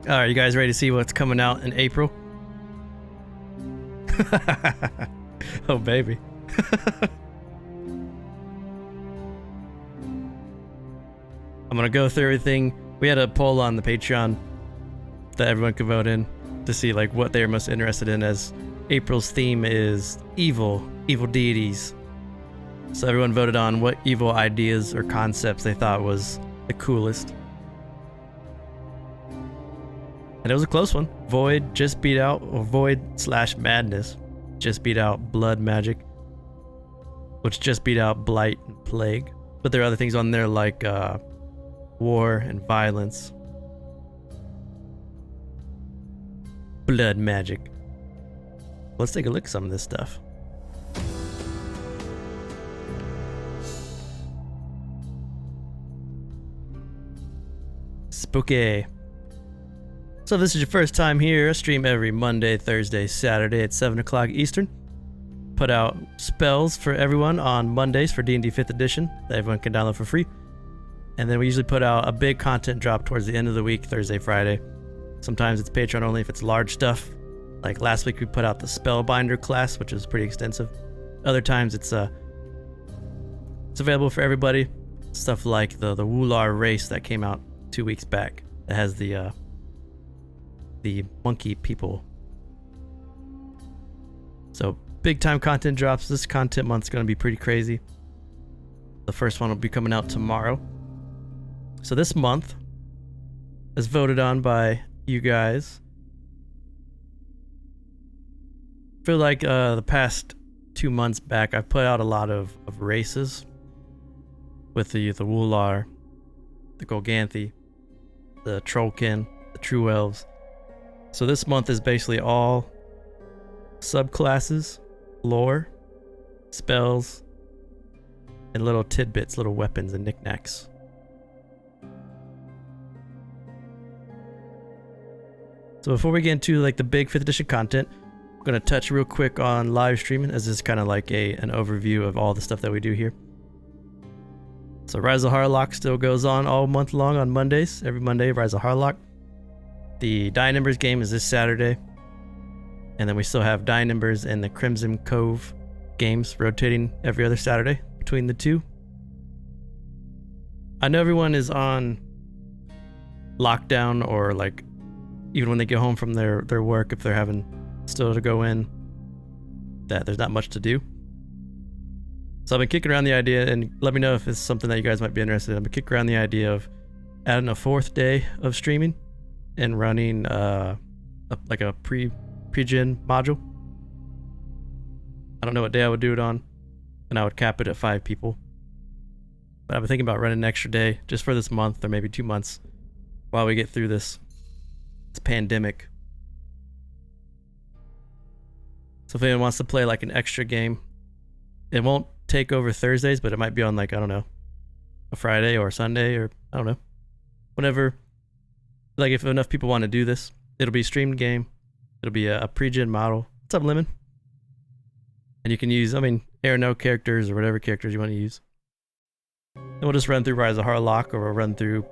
Alright, you guys ready to see what's coming out in April? Oh, baby. I'm gonna go through everything. We had a poll on the Patreon that everyone could vote in to see like what they're most interested in, as April's theme is evil deities. So everyone voted on what evil ideas or concepts they thought was the coolest. And it was a close one. Void just beat out, or Void/Madness just beat out Blood Magic, which just beat out Blight and Plague. But there are other things on there like War and Violence. Blood Magic. Let's take a look at some of this stuff. Spooky. So if this is your first time here, I stream every Monday, Thursday, Saturday at 7 o'clock Eastern. Put out spells for everyone on Mondays for D&D 5th edition that everyone can download for free. And then we usually put out a big content drop towards the end of the week, Thursday, Friday. Sometimes it's Patreon only if it's large stuff. Like last week we put out the Spellbinder class, which is pretty extensive. Other times it's available for everybody. Stuff like the Wular race that came out 2 weeks back. That has the monkey people. So big time content drops. This content month's going to be pretty crazy. The first one will be coming out tomorrow. So this month is voted on by you guys. I feel like the past 2 months back I put out a lot of races with the Wular, the Golganthi, the Trollkin, the True Elves. So this month is basically all subclasses, lore, spells, and little tidbits, little weapons and knickknacks. So before we get into like the big 5th edition content, I'm going to touch real quick on live streaming, as this is kind of like an overview of all the stuff that we do here. So Rise of Harlock still goes on all month long on Mondays. Every Monday, Rise of Harlock. The Die Numbers game is this Saturday. And then we still have Die Numbers and the Crimson Cove games rotating every other Saturday between the two. I know everyone is on lockdown, or like even when they get home from their work, if they're having still to go in, that there's not much to do. So I've been kicking around the idea, and let me know if it's something that you guys might be interested in. I've been kicking around the idea of adding a 4th day of streaming and running like a pre-gen module. I don't know what day I would do it on, and I would cap it at 5 people. But I've been thinking about running an extra day just for this month, or maybe 2 months, while we get through this pandemic. So if anyone wants to play like an extra game, it won't take over Thursdays, but it might be on like, I don't know, a Friday or a Sunday, or I don't know, whenever. Like if enough people want to do this, it'll be a streamed game. It'll be a pre-gen model. What's up, Lemon? And you can use, Erenel characters or whatever characters you want to use. And we'll just run through Rise of Harlock, or we'll run through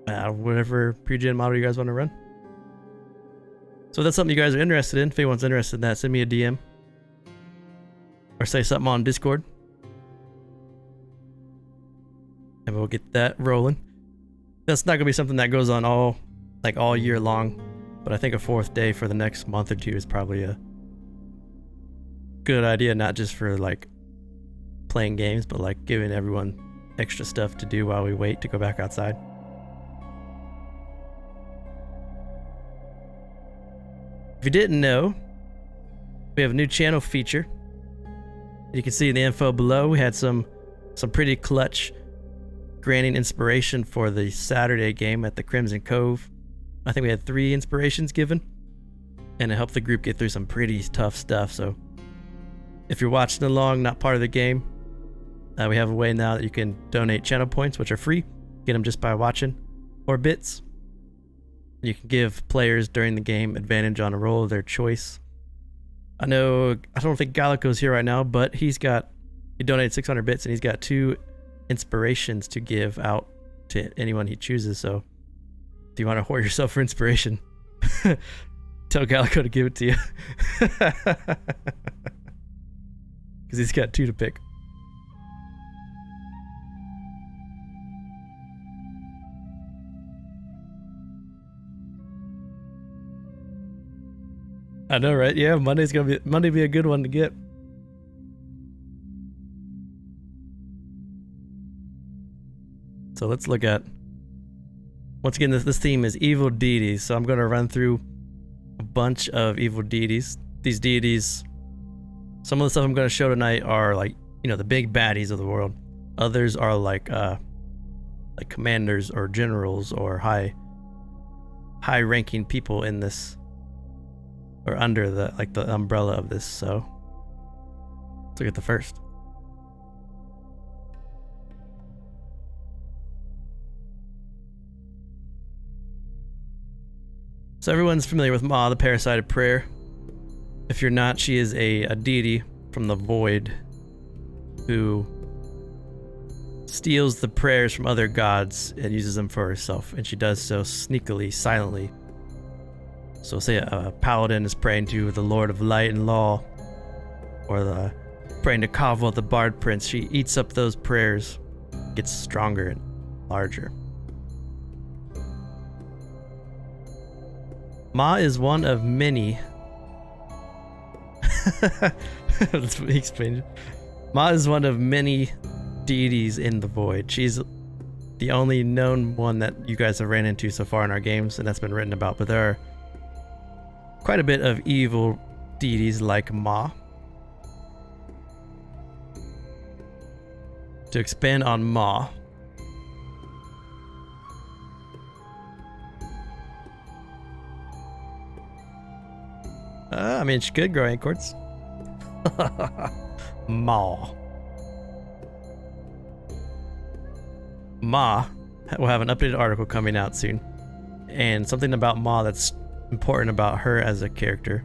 whatever pre-gen model you guys want to run. So if that's something you guys are interested in, if anyone's interested in that, send me a DM. Or say something on Discord. And we'll get that rolling. That's not going to be something that goes on all year long. But I think a 4th day for the next month or 2 is probably a good idea, not just for like playing games, but like giving everyone extra stuff to do while we wait to go back outside. If you didn't know, we have a new channel feature. You can see in the info below, we had some pretty clutch granting inspiration for the Saturday game at the Crimson Cove. I think we had 3 inspirations given, and it helped the group get through some pretty tough stuff. So if you're watching along, not part of the game, we have a way now that you can donate channel points, which are free. Get them just by watching, or bits. You can give players during the game advantage on a roll of their choice. I don't think Gallico's here right now, but he donated 600 bits, and he's got 2 inspirations to give out to anyone he chooses. So Do you want to hoard yourself for inspiration? Tell Calico to give it to you. Because he's got 2 to pick. I know, right? Yeah, Monday be a good one to get. So let's look at, once again, this theme is evil deities. So I'm going to run through a bunch of evil deities. These deities, some of the stuff I'm going to show tonight are like, you know, the big baddies of the world. Others are like commanders or generals or high-ranking people in this, or under the umbrella of this. So let's look at the first. So everyone's familiar with Ma, the parasite of prayer. If you're not, she is a deity from the void who steals the prayers from other gods and uses them for herself, and she does so sneakily, silently. So say a paladin is praying to the Lord of Light and Law, or praying to Kavwa, the Bard Prince. She eats up those prayers, gets stronger and larger. Ma is one of many. That's what he explained. Ma is one of many deities in the void. She's the only known one that you guys have ran into so far in our games, and that's been written about. But there are quite a bit of evil deities like Ma. To expand on Ma, I mean, she could grow acorns. Ma. Ma will have an updated article coming out soon. And something about Ma that's important about her as a character.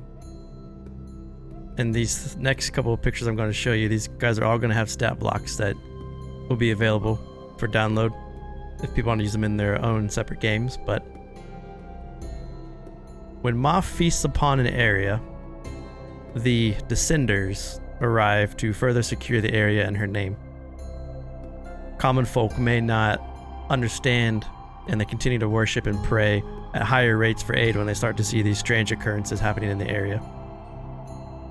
And these next couple of pictures I'm going to show you, these guys are all going to have stat blocks that will be available for download if people want to use them in their own separate games. But when Ma feasts upon an area, the Descenders arrive to further secure the area in her name. Common folk may not understand, and they continue to worship and pray at higher rates for aid when they start to see these strange occurrences happening in the area.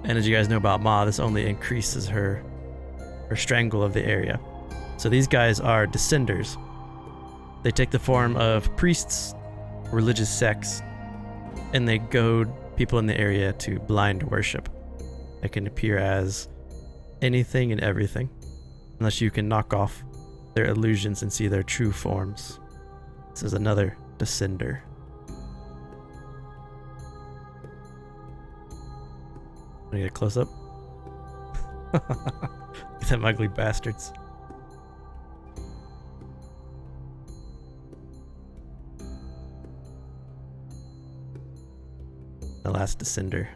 And as you guys know about Ma, this only increases her strangle of the area. So these guys are Descenders. They take the form of priests, religious sects, and they goad people in the area to blind worship. They can appear as anything and everything, unless you can knock off their illusions and see their true forms. This is another Descender. Want to get a close up? Look at them ugly bastards. The last Descender.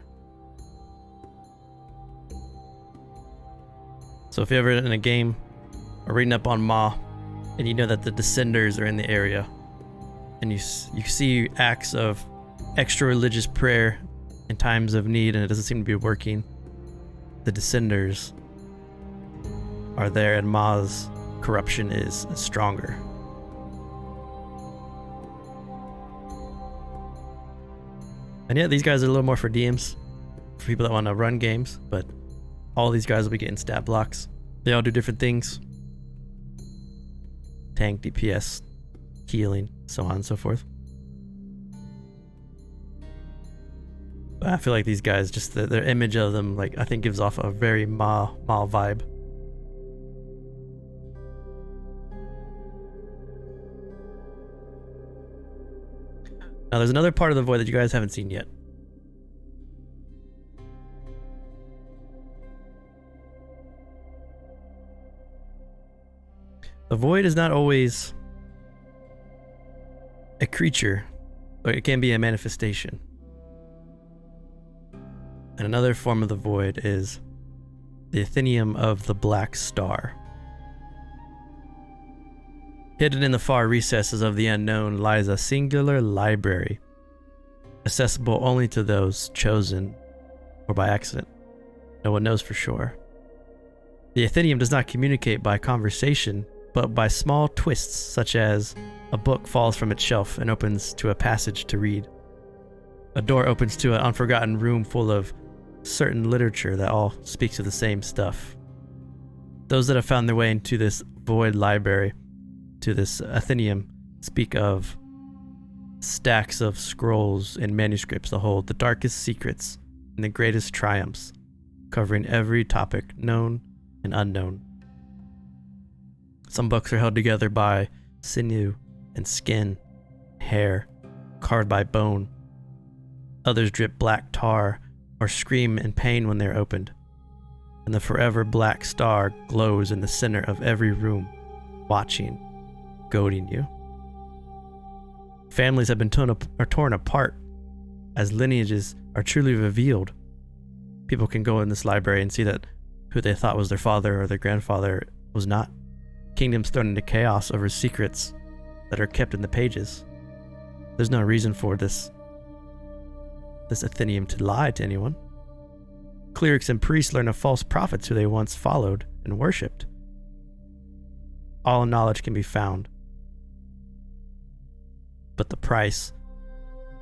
So if you're ever in a game or reading up on Ma, and you know that the Descenders are in the area, and you see acts of extra religious prayer in times of need, and it doesn't seem to be working, the Descenders are there, and Ma's corruption is stronger. And yeah, these guys are a little more for DMs, for people that want to run games, but all these guys will be getting stat blocks. They all do different things. Tank, DPS, healing, so on and so forth. But I feel like these guys, just their image of them, like, I think gives off a very Ma vibe. Now there's another part of the void that you guys haven't seen yet. The void is not always a creature, but it can be a manifestation. And another form of the void is the Athenium of the Black Star. Hidden in the far recesses of the unknown lies a singular library, accessible only to those chosen or by accident. No one knows for sure. The Athenium does not communicate by conversation, but by small twists, such as a book falls from its shelf and opens to a passage to read. A door opens to an unforgotten room full of certain literature that all speaks of the same stuff. Those that have found their way into this void library, to this Athenium, speak of stacks of scrolls and manuscripts that hold the darkest secrets and the greatest triumphs, covering every topic known and unknown. Some books are held together by sinew and skin, hair, carved by bone. Others drip black tar or scream in pain when they are opened. And the forever black star glows in the center of every room, watching, goading you. Families have been torn apart as lineages are truly revealed. People can go in this library and see that who they thought was their father or their grandfather was not. Kingdoms thrown into chaos over secrets that are kept in the pages. There's no reason for this Athenium to lie to anyone. Clerics and priests learn of false prophets who they once followed and worshipped. All knowledge can be found. But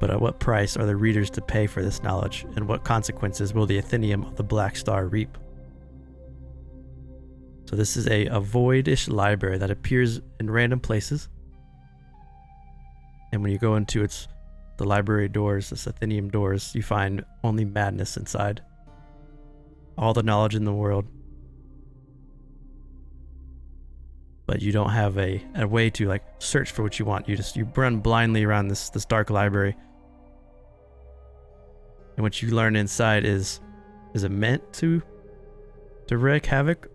at what price are the readers to pay for this knowledge, and what consequences will the Athenium of the Black Star reap? So this is a voidish library that appears in random places. And when you go into the library doors, the Athenium doors, you find only madness inside. All the knowledge in the world. But you don't have a way to like search for what you want. You run blindly around this dark library. And what you learn inside is it meant to wreak havoc?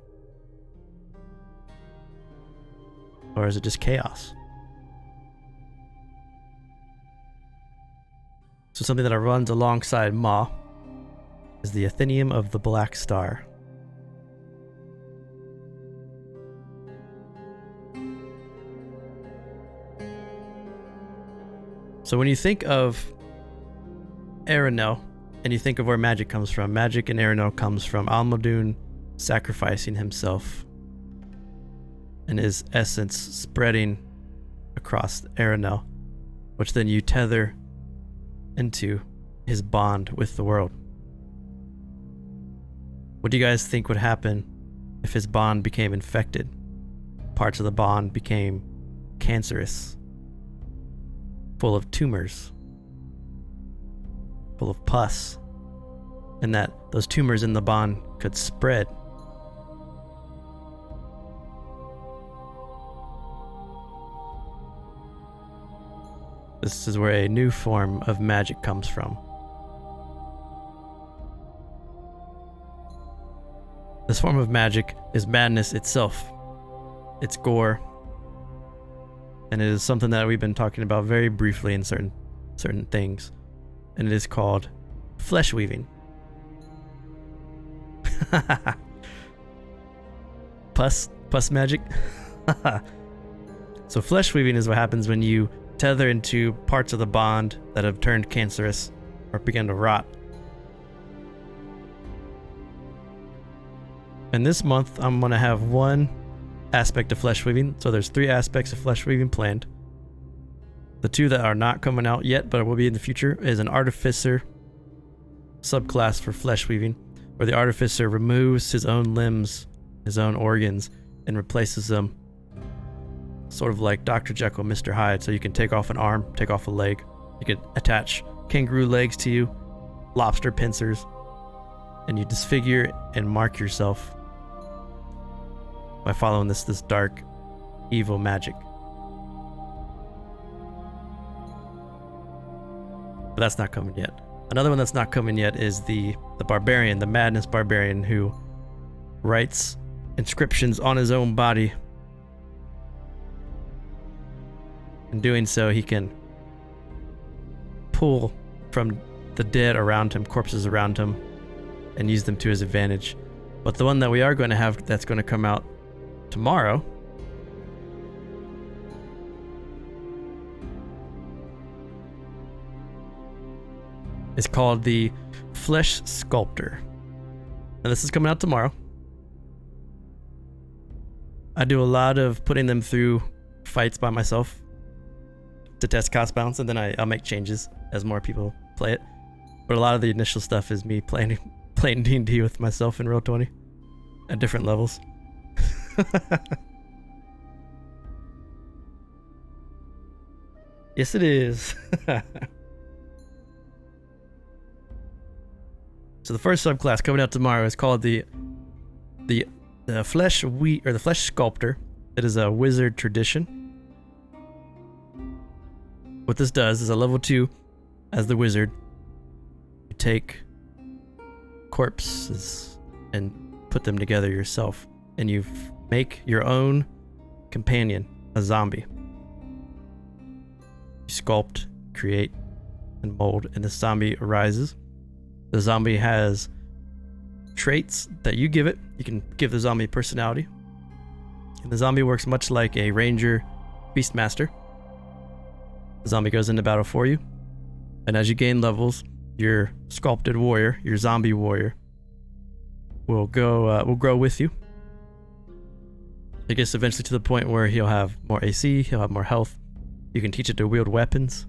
Or is it just chaos? So something that runs alongside Ma is the Athenium of the Black Star. So when you think of Erenel, and you think of where magic comes from, magic in Erenel comes from Almadun sacrificing himself and his essence spreading across Erenel, which then you tether into his bond with the world. What do you guys think would happen if his bond became infected? Parts of the bond became cancerous, full of tumors, full of pus, and that those tumors in the bond could spread. This is where a new form of magic comes from. This form of magic is madness itself. It's gore. And it is something that we've been talking about very briefly in certain things. And it is called flesh weaving. Pus magic. So flesh weaving is what happens when you tether into parts of the bond that have turned cancerous or begun to rot. And this month I'm going to have one aspect of flesh weaving. So there's 3 aspects of flesh weaving planned. The 2 that are not coming out yet but will be in the future is an artificer subclass for flesh weaving, where the artificer removes his own limbs, his own organs, and replaces them, sort of like Dr. Jekyll, Mr. Hyde. So you can take off an arm, take off a leg. You can attach kangaroo legs to you, lobster pincers, and you disfigure and mark yourself by following this dark, evil magic. But that's not coming yet. Another one that's not coming yet is the barbarian, the madness barbarian, who writes inscriptions on his own body. In doing so, he can pull from the dead around him, corpses around him, and use them to his advantage. But the one that we are going to have that's going to come out tomorrow is called the Flesh Sculptor. And this is coming out tomorrow. I do a lot of putting them through fights by myself to test cost balance, and then I'll make changes as more people play it. But a lot of the initial stuff is me playing D&D with myself in Roll20 at different levels. Yes, it is. So the first subclass coming out tomorrow is called the Flesh Sculptor. It is a wizard tradition. What this does is a level 2 as the wizard. You take corpses and put them together yourself, and you make your own companion, a zombie. You sculpt, create, and mold, and the zombie arises. The zombie has traits that you give it. You can give the zombie personality. And the zombie works much like a ranger beastmaster. The zombie goes into battle for you. And as you gain levels, your sculpted warrior, your zombie warrior, will grow with you. It gets eventually to the point where he'll have more AC, he'll have more health. You can teach it to wield weapons.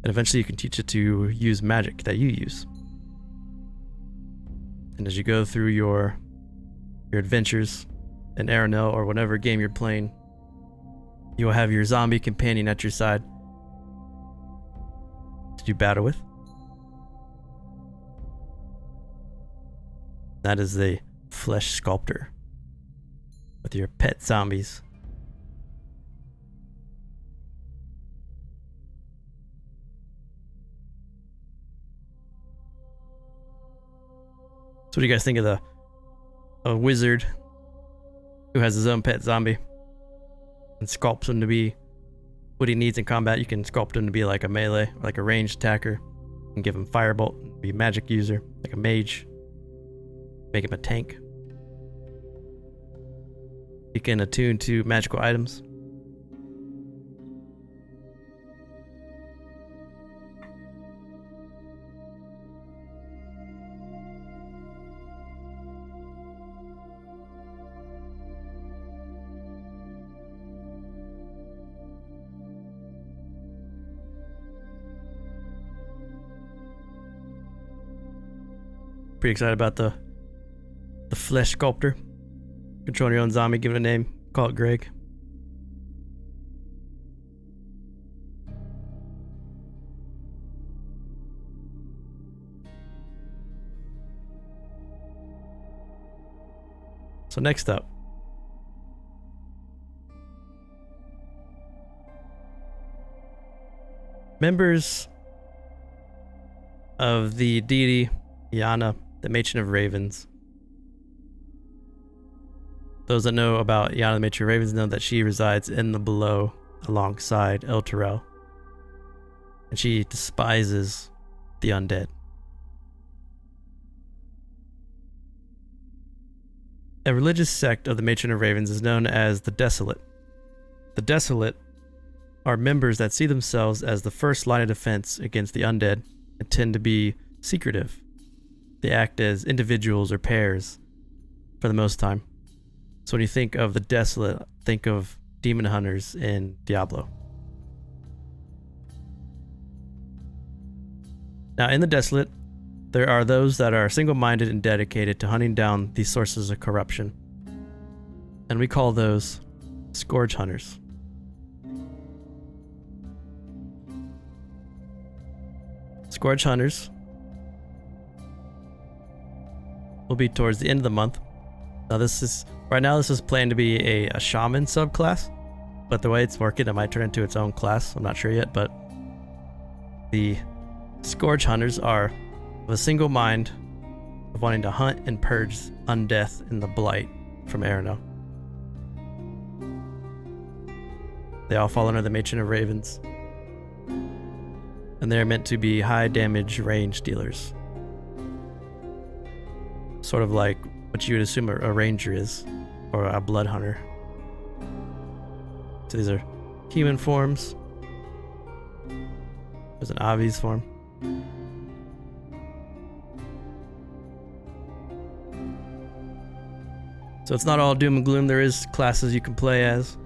And eventually you can teach it to use magic that you use. And as you go through your adventures in Erenel or whatever game you're playing, you will have your zombie companion at your side to do battle with. That is the Flesh Sculptor with your pet zombies. So what do you guys think of a wizard who has his own pet zombie and sculpts him to be what he needs in combat? You can sculpt him to be like a melee, like a ranged attacker, and give him firebolt, be a magic user, like a mage, make him a tank. You can attune to magical items. Pretty excited about the Flesh Sculptor. Controlling your own zombie, give it a name, call it Greg. So next up, members of the deity Yana, the Matron of Ravens. Those that know about Yana, the Matron of Ravens, know that she resides in the below alongside El Terrell. And she despises the undead. A religious sect of the Matron of Ravens is known as the Desolate. The Desolate are members that see themselves as the first line of defense against the undead and tend to be secretive. They act as individuals or pairs for the most time. So when you think of the Desolate, think of demon hunters in Diablo. Now in the Desolate, there are those that are single-minded and dedicated to hunting down these sources of corruption. And we call those Scourge Hunters. Scourge Hunters will be towards the end of the month. Now this is planned to be a shaman subclass, but the way it's working, it might turn into its own class. I'm not sure yet, but the Scourge Hunters are of a single mind of wanting to hunt and purge undeath and the blight from Erenel. They all fall under the Matron of Ravens, and they are meant to be high damage range dealers. Sort of like what you would assume a ranger is, or a blood hunter. So these are human forms. There's an Avi's form. So it's not all doom and gloom. There is classes you can play as.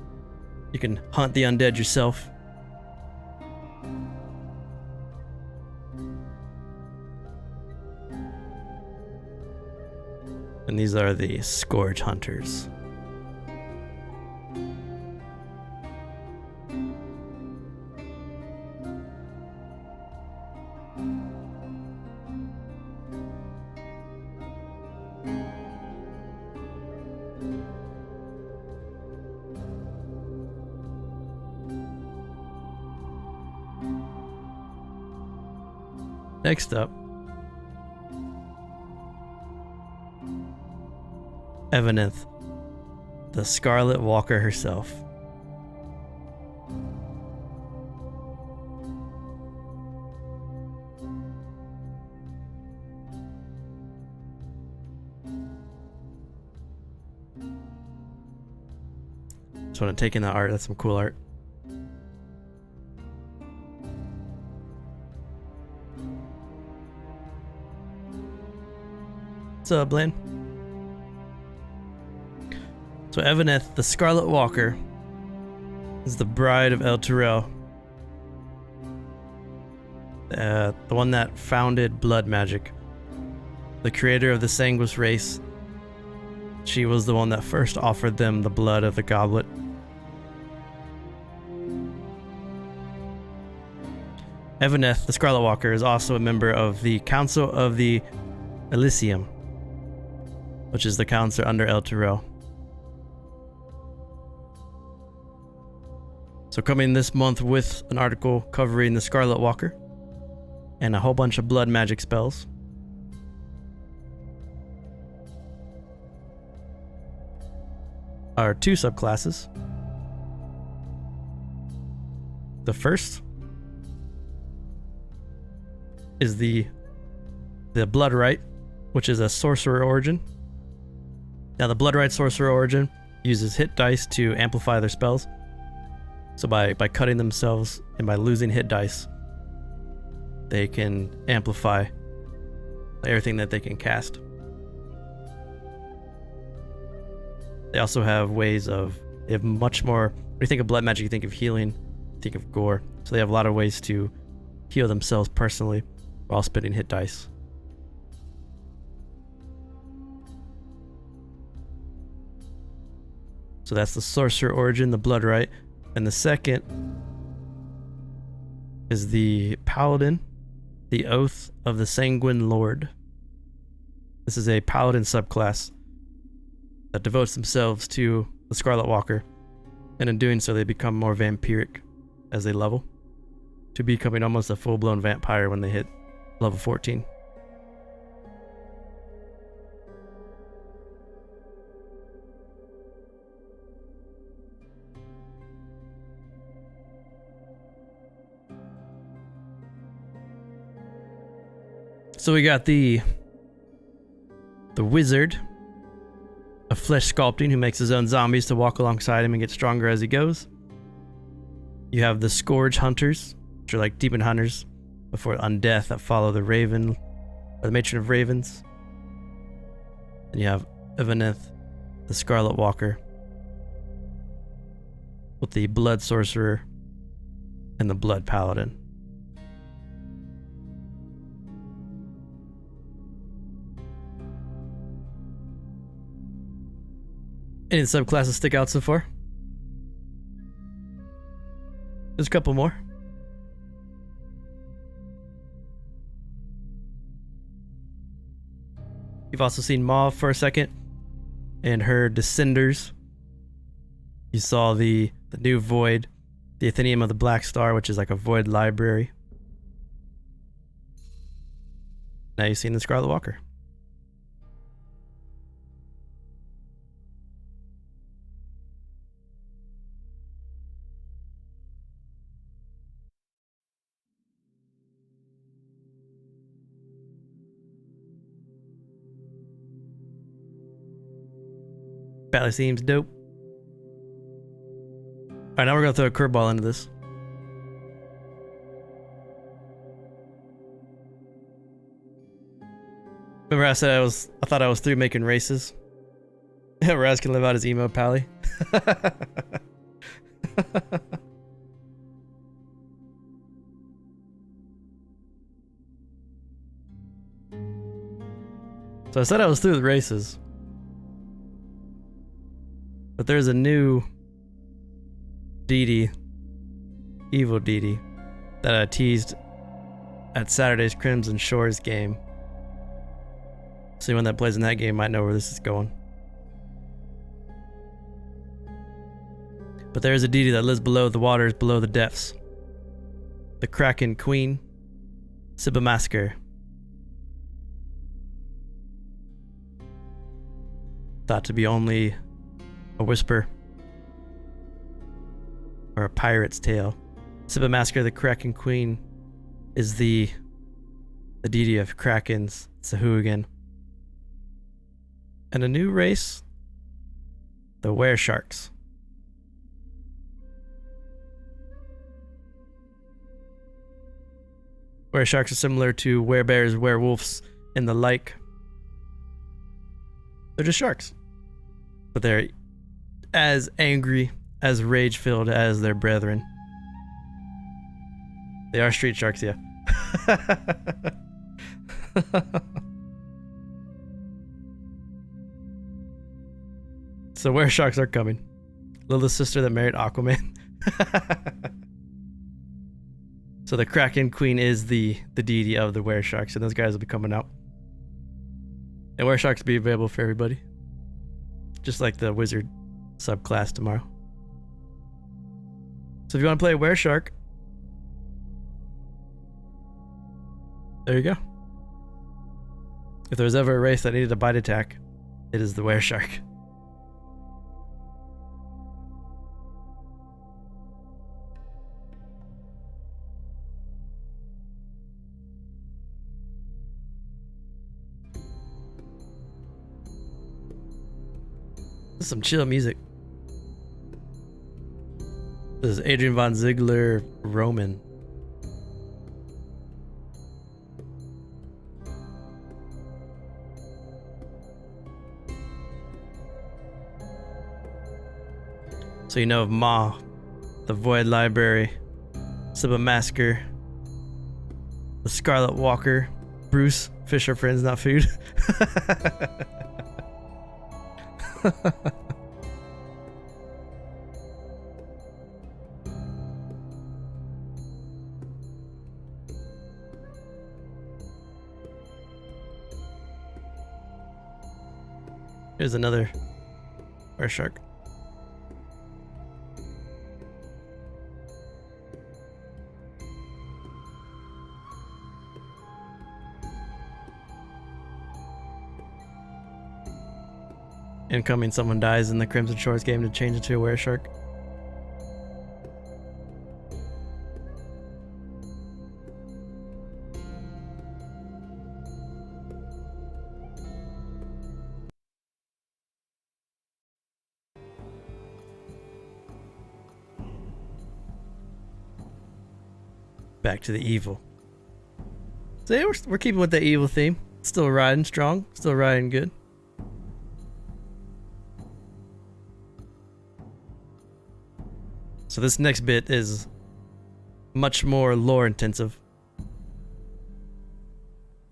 You can hunt the undead yourself. And these are the Scourge Hunters. Next up, Erenel, the Scarlet Walker herself. Just want to take in the art. That's some cool art. What's up, Blaine? So Erenel, the Scarlet Walker, is the bride of El Tyrell. The one that founded blood magic. The creator of the Sanguis race. She was the one that first offered them the blood of the goblet. Erenel, the Scarlet Walker, is also a member of the Council of the Elysium, which is the council under El Tyrell. So coming this month with an article covering the Scarlet Walker and a whole bunch of blood magic spells. Are 2 subclasses. The first is the Bloodright, which is a sorcerer origin. Now the Bloodright sorcerer origin uses hit dice to amplify their spells. So by cutting themselves and by losing hit dice, they can amplify everything that they can cast. They also have ways of, they have much more, when you think of blood magic, you think of healing, you think of gore. So they have a lot of ways to heal themselves personally while spending hit dice. So that's the sorcerer origin, the Bloodright. And the second is the Paladin, the Oath of the Sanguine Lord. This is a Paladin subclass that devotes themselves to the Scarlet Walker, and in doing so they become more vampiric as they level, to becoming almost a full-blown vampire when they hit level 14. So we got the Wizard of Flesh Sculpting, who makes his own zombies to walk alongside him and get stronger as he goes. You have the Scourge Hunters, which are like demon hunters before undeath that follow the Raven, or the Matron of Ravens. And you have Erenel, the Scarlet Walker, with the Blood Sorcerer and the Blood Paladin. Any subclasses stick out so far? There's a couple more. You've also seen Mauve for a second and her Descenders. You saw the new Void, the Athenium of the Black Star, which is like a Void library. Now you've seen the Scarlet Walker. Battle seems dope. Alright, now we're gonna throw a curveball into this. Remember I said I thought I was through making races? Raz can live out his emo pally. So I said I was through the races. But there's a new deity, evil deity, that I teased at Saturday's Crimson Shores game. So anyone that plays in that game might know where this is going. But there is a deity that lives below the waters, below the depths. The Kraken Queen, Subclasses. Thought to be only a whisper or a pirate's tale. Subclasses, the Kraken Queen, is the deity of Krakens, Sahuagin. And a new race, the Weresharks. Weresharks are similar to werebears, werewolves, and the like. They're just sharks. But they're as angry, as rage-filled as their brethren. They are street sharks, yeah. So Weresharks are coming. Lilith's sister that married Aquaman. So the Kraken Queen is the deity of the Weresharks, and those guys will be coming out. And Weresharks will be available for everybody. Just like the Wizard subclass tomorrow. So if you want to play a Wereshark, there you go. If there was ever a race that needed a bite attack, it is the Wereshark. This is some chill music. This is Adrian von Ziegler, Roman. So you know of Ma, the Void Library, Subclasses, the Scarlet Walker, Bruce, fish are friends, not food. Here's another Wereshark. Incoming, someone dies in the Crimson Shores game to change it to a Wereshark. Back to the evil. So yeah, we're keeping with the evil theme. Still riding strong, still riding good. So this next bit is much more lore intensive.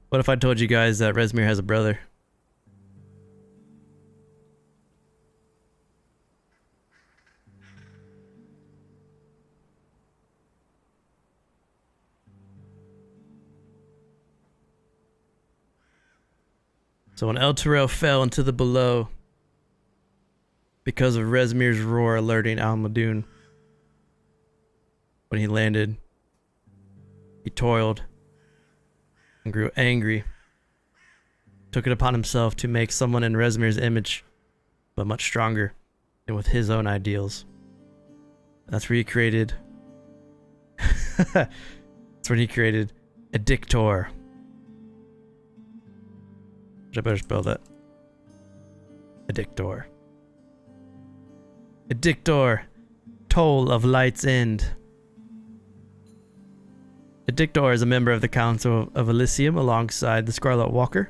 What if I told you guys that Rezmir has a brother? So when El Terrell fell into the below because of Rezmir's roar alerting Almadoon, when he landed, he toiled and grew angry, took it upon himself to make someone in Rezmir's image, but much stronger and with his own ideals. That's where he created that's when he created a Dictor. I better spell that. A Dictor. A Dictor, toll of light's end. A Dictor is a member of the Council of Elysium alongside the Scarlet Walker.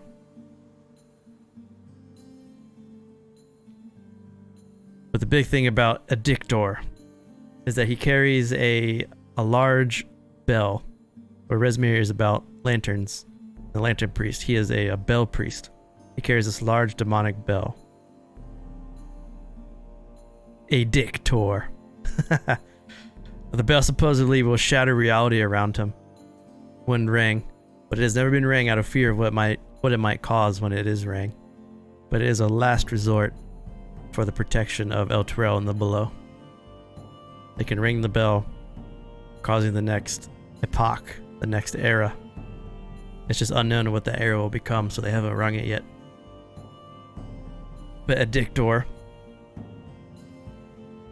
big thing about a Dictor is that he carries a large bell, where Rezmir is about lanterns, the lantern priest. He is a bell priest. He carries this large demonic bell. A Dictor. The bell supposedly will shatter reality around him when rang, but it has never been rang out of fear of what it might cause when it is rang. But it is a last resort for the protection of El Terrell and the below. They can ring the bell, causing the next epoch, the next era. It's just unknown what the era will become, so they haven't rung it yet. But a Dictor,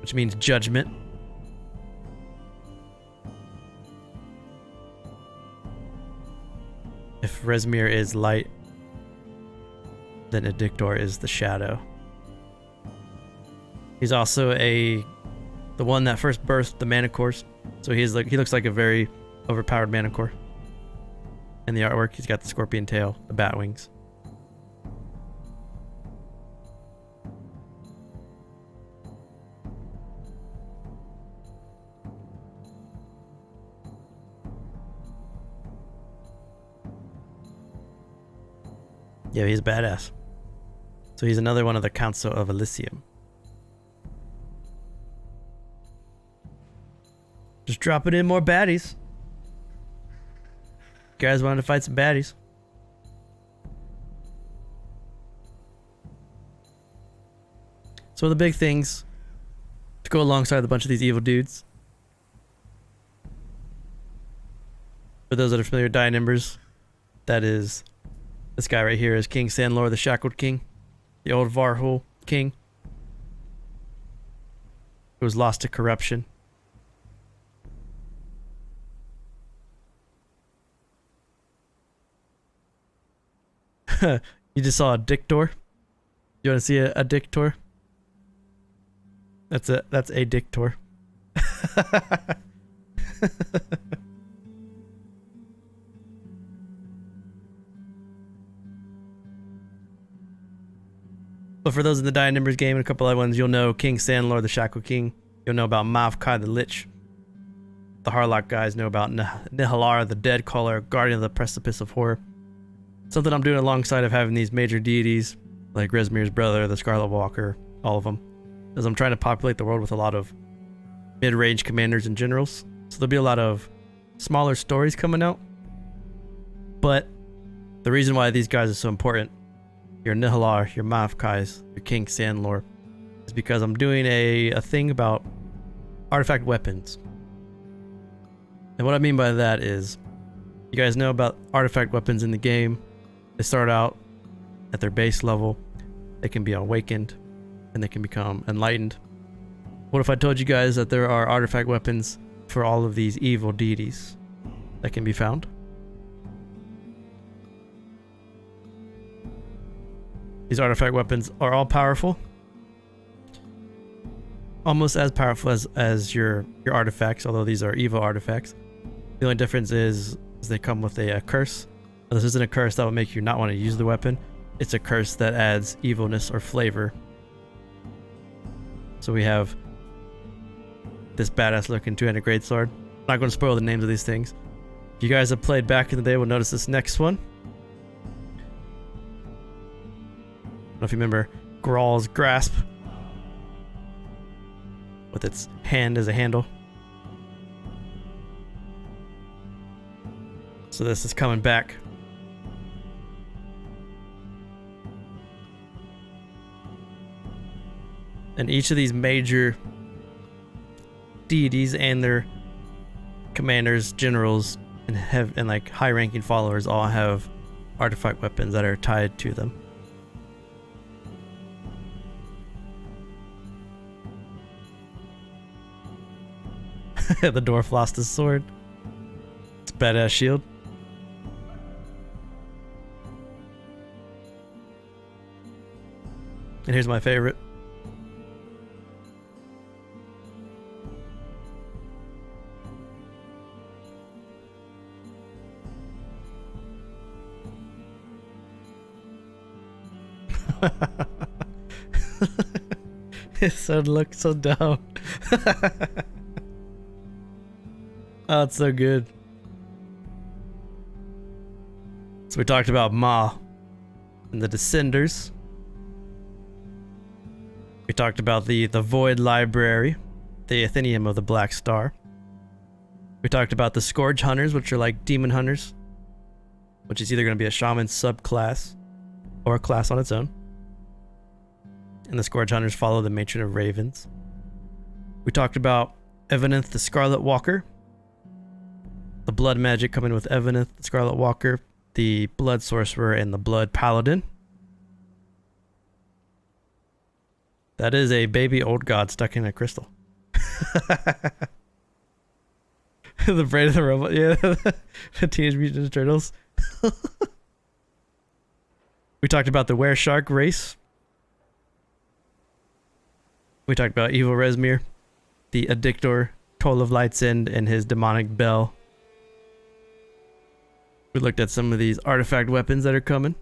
which means judgment. If Rezmir is light, then a Dictor is the shadow. He's also the one that first birthed the Manticores. So he looks like a very overpowered Manticore. In the artwork, he's got the scorpion tail, the bat wings. Yeah, he's badass. So he's another one of the Council of Elysium. Just dropping in more baddies. You guys wanted to fight some baddies. So the big things to go alongside a bunch of these evil dudes. For those that are familiar with Dying Embers, that is this guy right here is King Sandlor, the Shackled King, the old Varhul King, who was lost to corruption. You just saw a Dictor. You want to see a Dictor? That's a Dictor. But for those in the Dying Embers game and a couple other ones, you'll know King Sandlor, the Shackle King. You'll know about Mavkai the Lich. The Harlock guys know about Nihalar, the Dead Caller, Guardian of the Precipice of Horror. Something I'm doing alongside of having these major deities, like Rezmir's brother, the Scarlet Walker, all of them, is I'm trying to populate the world with a lot of mid-range commanders and generals. So there'll be a lot of smaller stories coming out. But the reason why these guys are so important, your Nihalar, your Mavkais, your King Sandlor, is because I'm doing a thing about artifact weapons. And what I mean by that is, you guys know about artifact weapons in the game. They start out at their base level. They can be awakened and they can become enlightened. What if I told you guys that there are artifact weapons for all of these evil deities that can be found? These artifact weapons are all powerful. Almost as powerful as your artifacts, although these are evil artifacts. The only difference is they come with a curse. Now, this isn't a curse that will make you not want to use the weapon. It's a curse that adds evilness or flavor. So we have this badass looking two-handed greatsword. I'm not going to spoil the names of these things. If you guys have played back in the day will notice this next one. I don't know if you remember Graal's Grasp, with its hand as a handle. So this is coming back. And each of these major deities and their commanders, generals, and like high-ranking followers all have artifact weapons that are tied to them. The dwarf lost his sword. It's a badass shield. And here's my favorite. It so looks so dumb. Oh, it's so good. So we talked about Ma and the Descenders. We talked about the Void Library, the Athenium of the Black Star. We talked about the Scourge Hunters, which are like demon hunters, which is either going to be a shaman subclass or a class on its own. And the Scourge Hunters follow the Matron of Ravens. We talked about Eveneth the Scarlet Walker, the blood magic coming with Eveneth the Scarlet Walker, the Blood Sorcerer, and the Blood Paladin. That is a baby old god stuck in a crystal. The brain of the robot, yeah. The Teenage Mutant Ninja Turtles. We talked about the Wereshark race. We talked about Evil Resmir, the Addictor, Toll of Light's End, and his demonic bell. We looked at some of these artifact weapons that are coming.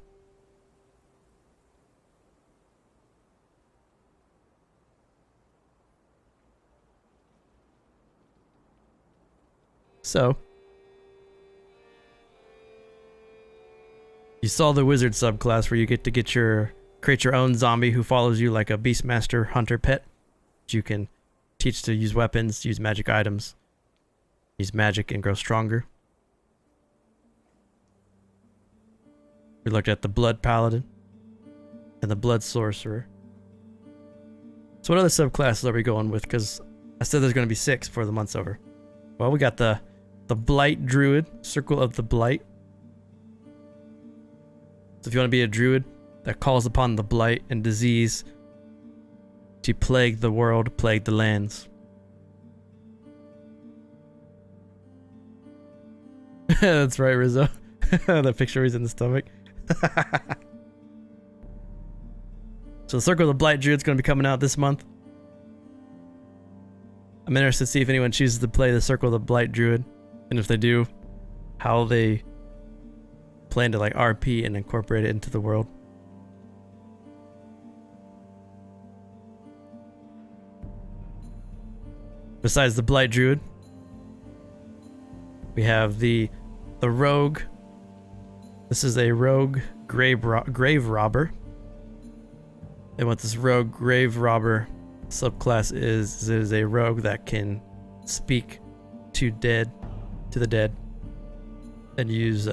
So, you saw the wizard subclass where you get to create your own zombie who follows you like a beastmaster hunter pet. You can teach to use weapons, use magic items, use magic and grow stronger. We looked at the Blood Paladin and the Blood Sorcerer. So what other subclasses are we going with? Because I said there's going to be 6 before the month's over. Well, we got the Blight Druid, Circle of the Blight. So if you want to be a druid that calls upon the blight and disease to plague the world, plague the lands. That's right, Rizzo. That picture is in the stomach. So the Circle of the Blight Druid's going to be coming out this month. I'm interested to see if anyone chooses to play the Circle of the Blight Druid, and if they do, how they plan to like RP and incorporate it into the world. Besides the Blight Druid, we have the Rogue. This is a Rogue Grave Robber. And what this Rogue Grave Robber subclass is it is a rogue that can speak to the dead and use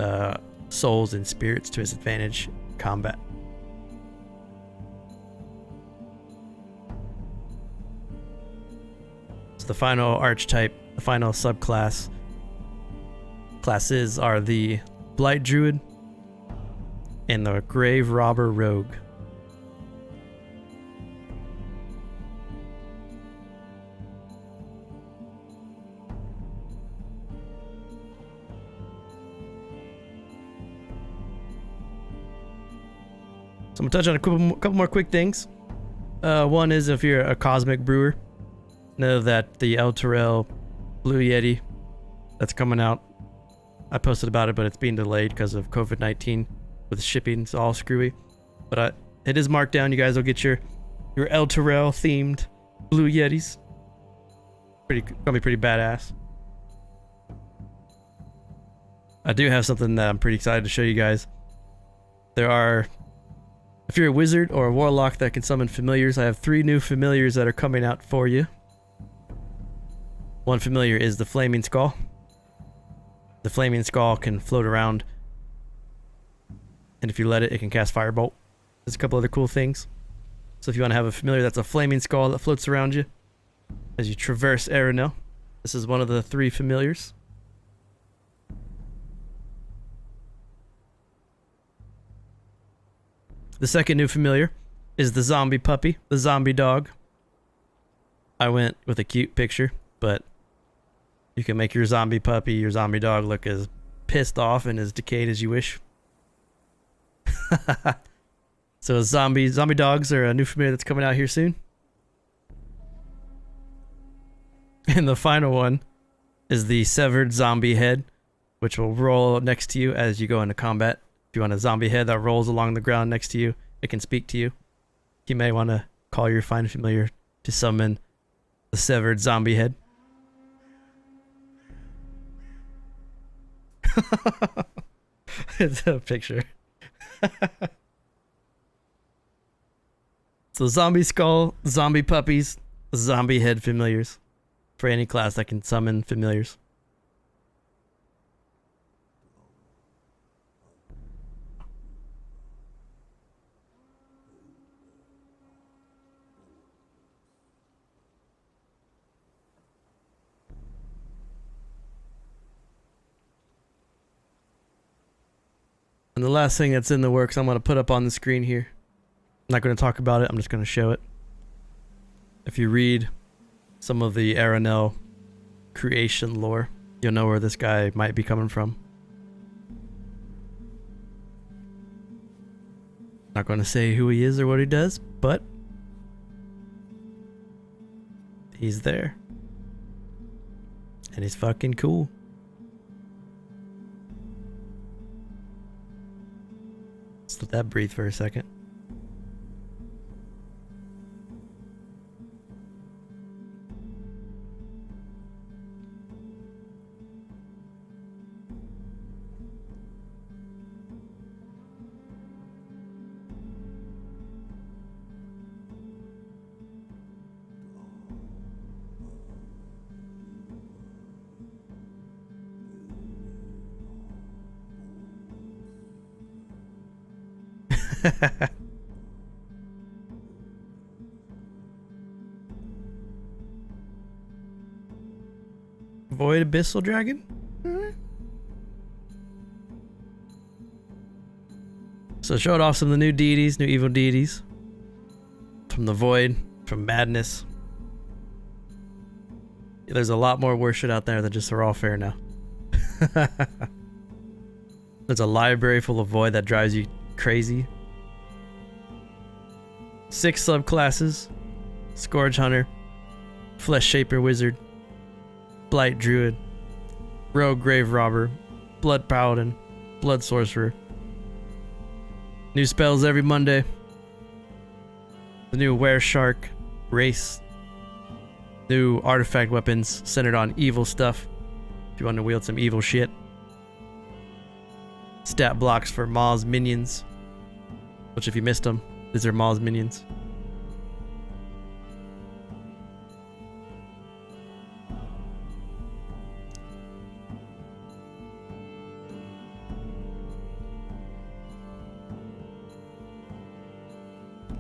souls and spirits to his advantage in combat. So the final archetype, the final subclass classes are the Blight Druid and the Grave Robber Rogue. So I'm gonna touch on a couple more quick things. One is if you're a cosmic brewer, know that the El Terrell Blue Yeti that's coming out, I posted about it, but it's being delayed because of COVID-19 with shipping. It's all screwy. But it is marked down. You guys will get your El Terrell themed Blue Yetis. Gonna be pretty badass. I do have something that I'm pretty excited to show you guys. If you're a wizard or a warlock that can summon familiars, I have 3 new familiars that are coming out for you. One familiar is the Flaming Skull. The Flaming Skull can float around, and if you let it, it can cast Firebolt. There's a couple other cool things. So if you want to have a familiar that's a Flaming Skull that floats around you as you traverse Erenel, this is one of the 3 familiars. The second new familiar is the Zombie Puppy, the Zombie Dog. I went with a cute picture, but you can make your Zombie Puppy, your Zombie Dog look as pissed off and as decayed as you wish. So zombie dogs are a new familiar that's coming out here soon. And the final one is the Severed Zombie Head, which will roll next to you as you go into combat. If you want a zombie head that rolls along the ground next to you, it can speak to you. You may want to call your fine familiar to summon the severed zombie head. It's a picture. So zombie skull, zombie puppies, zombie head familiars. For any class that can summon familiars. And the last thing that's in the works I'm going to put up on the screen here. I'm not going to talk about it, I'm just going to show it. If you read some of the Erenel creation lore, you'll know where this guy might be coming from. Not going to say who he is or what he does, but he's there. And he's fucking cool. Let's let that breathe for a second. Void Abyssal Dragon? So showed off some of the new deities, new evil deities. From the Void, from Madness. There's a lot more worse shit out there than just they're all fair now. There's a library full of Void that drives you crazy. 6 subclasses: Scourge Hunter, Flesh Shaper Wizard, Blight Druid, Rogue Grave Robber, Blood Paladin, Blood Sorcerer. New spells every Monday. The new Were Shark race. New artifact weapons centered on evil stuff. If you want to wield some evil shit. Stat blocks for Ma's minions. Which, if you missed them, these are Ma's minions.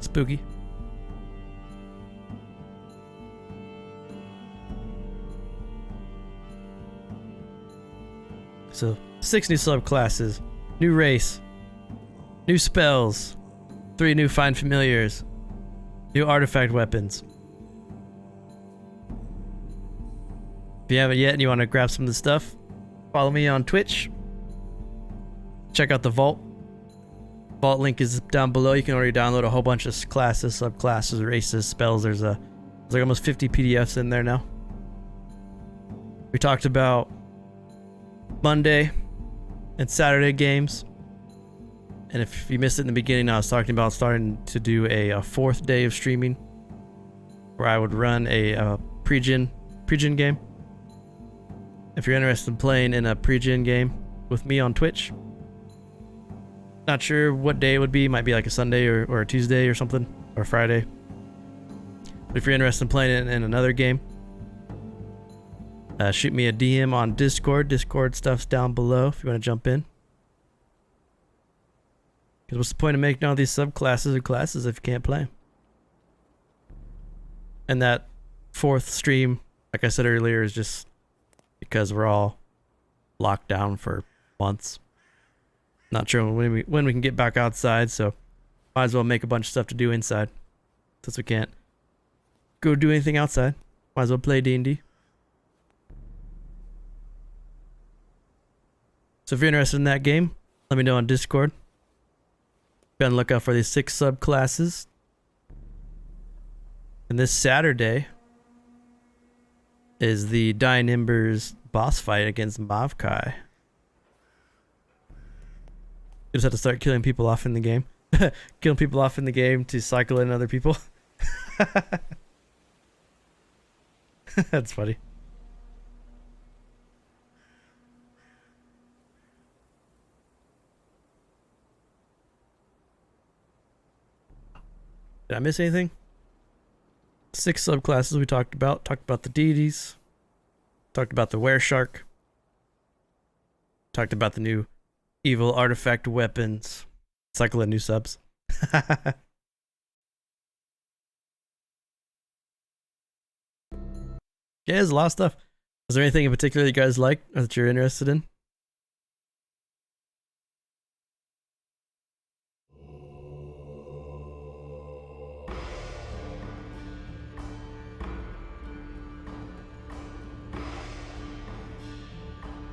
Spooky. So, 6 new subclasses, new race, new spells, 3 new Find Familiars, new artifact weapons. If you haven't yet and you want to grab some of the stuff, follow me on Twitch. Check out the Vault. Vault link is down below. You can already download a whole bunch of classes, subclasses, races, spells. There's like almost 50 PDFs in there now. We talked about Monday and Saturday games. And if you missed it in the beginning, I was talking about starting to do a 4th day of streaming where I would run a pre-gen game. If you're interested in playing in a pre-gen game with me on Twitch, not sure what day it would be. Might be like a Sunday or a Tuesday or something, or a Friday. But if you're interested in playing in another game, shoot me a DM on Discord. Discord stuff's down below if you want to jump in. Because what's the point of making all these subclasses or classes if you can't play? And that 4th stream, like I said earlier, is just because we're all locked down for months. Not sure when we can get back outside, so might as well make a bunch of stuff to do inside. Since we can't go do anything outside, might as well play D&D. So if you're interested in that game, let me know on Discord. Be on the lookout for these 6 subclasses. And this Saturday is the Dying Embers boss fight against Mavkai. You just have to start killing people off in the game. Killing people off in the game to cycle in other people. That's funny. Did I miss anything? 6 subclasses we talked about. Talked about the deities. Talked about the wereshark. Talked about the new evil artifact weapons. Cycle of new subs. Yeah, there's a lot of stuff. Is there anything in particular you guys like or that you're interested in?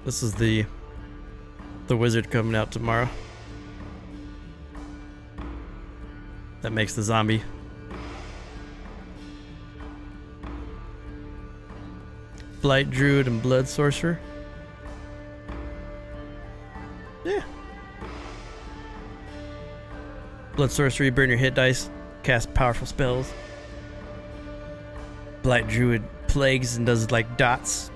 This is the wizard coming out tomorrow. That makes the zombie. Blight Druid and Blood Sorcerer. Yeah. Blood Sorcerer, you burn your hit dice, cast powerful spells. Blight Druid plagues and does like dots.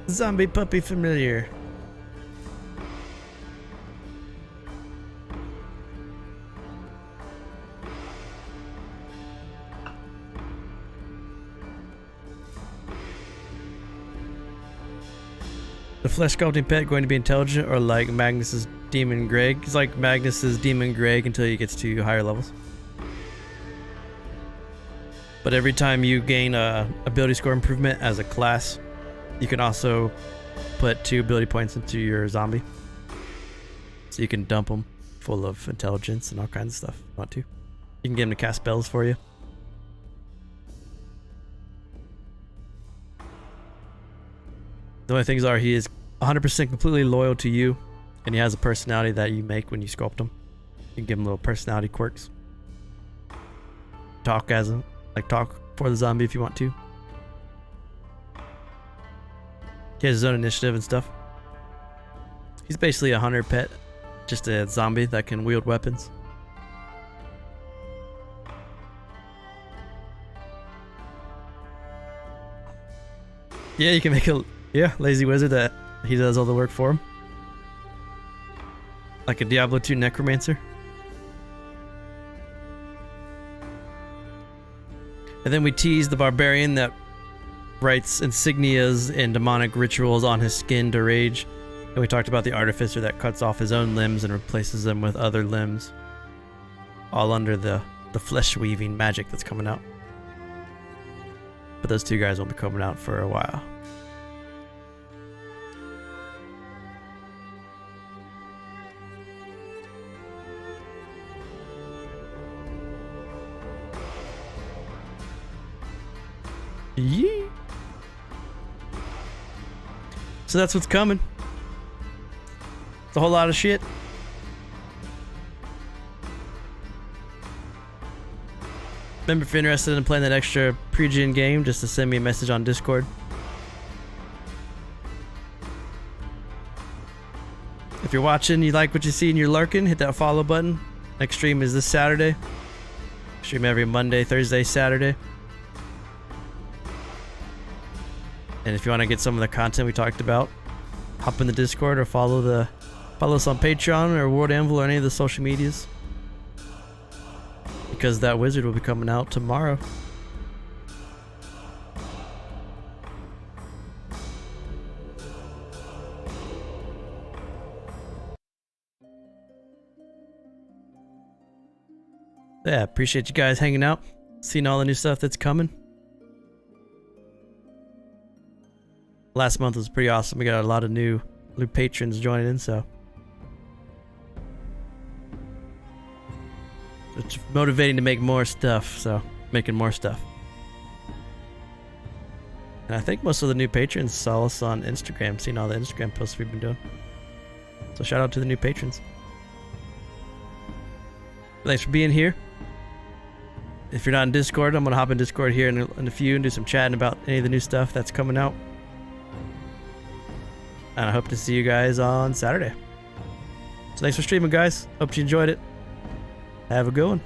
Zombie puppy familiar. The flesh sculpting pet going to be intelligent or like Magnus's Demon Greg? He's like Magnus's Demon Greg until he gets to higher levels. But every time you gain a ability score improvement as a class, you can also put 2 ability points into your zombie. So you can dump them full of intelligence and all kinds of stuff if you want to. You can get him to cast spells for you. The only things are he is 100% completely loyal to you, and he has a personality that you make when you sculpt him. You can give him little personality quirks. Talk as him, like talk for the zombie if you want to. He has his own initiative and stuff. He's basically a hunter pet, just a zombie that can wield weapons. Yeah, you can make a lazy wizard that he does all the work for him. Like a Diablo 2 necromancer. And then we tease the barbarian that writes insignias and demonic rituals on his skin to rage. And we talked about the artificer that cuts off his own limbs and replaces them with other limbs. All under the flesh weaving magic that's coming out. But those 2 guys won't be coming out for a while. Yeah. So that's what's coming. It's a whole lot of shit. Remember, if you're interested in playing that extra pre-gen game, just to send me a message on Discord. If you're watching, you like what you see and you're lurking, hit that follow button. Next stream is this Saturday. Stream every Monday, Thursday, Saturday. And if you want to get some of the content we talked about, hop in the Discord or follow us on Patreon or World Anvil or any of the social medias. Because that wizard will be coming out tomorrow. Yeah, appreciate you guys hanging out, seeing all the new stuff that's coming. Last month was pretty awesome. We got a lot of new patrons joining in, so it's motivating to make more stuff, so making more stuff. And I think most of the new patrons saw us on Instagram, seeing all the Instagram posts we've been doing. So shout out to the new patrons. Thanks for being here. If you're not in Discord, I'm going to hop in Discord here in a few and do some chatting about any of the new stuff that's coming out. And I hope to see you guys on Saturday. So thanks for streaming, guys. Hope you enjoyed it. Have a good one.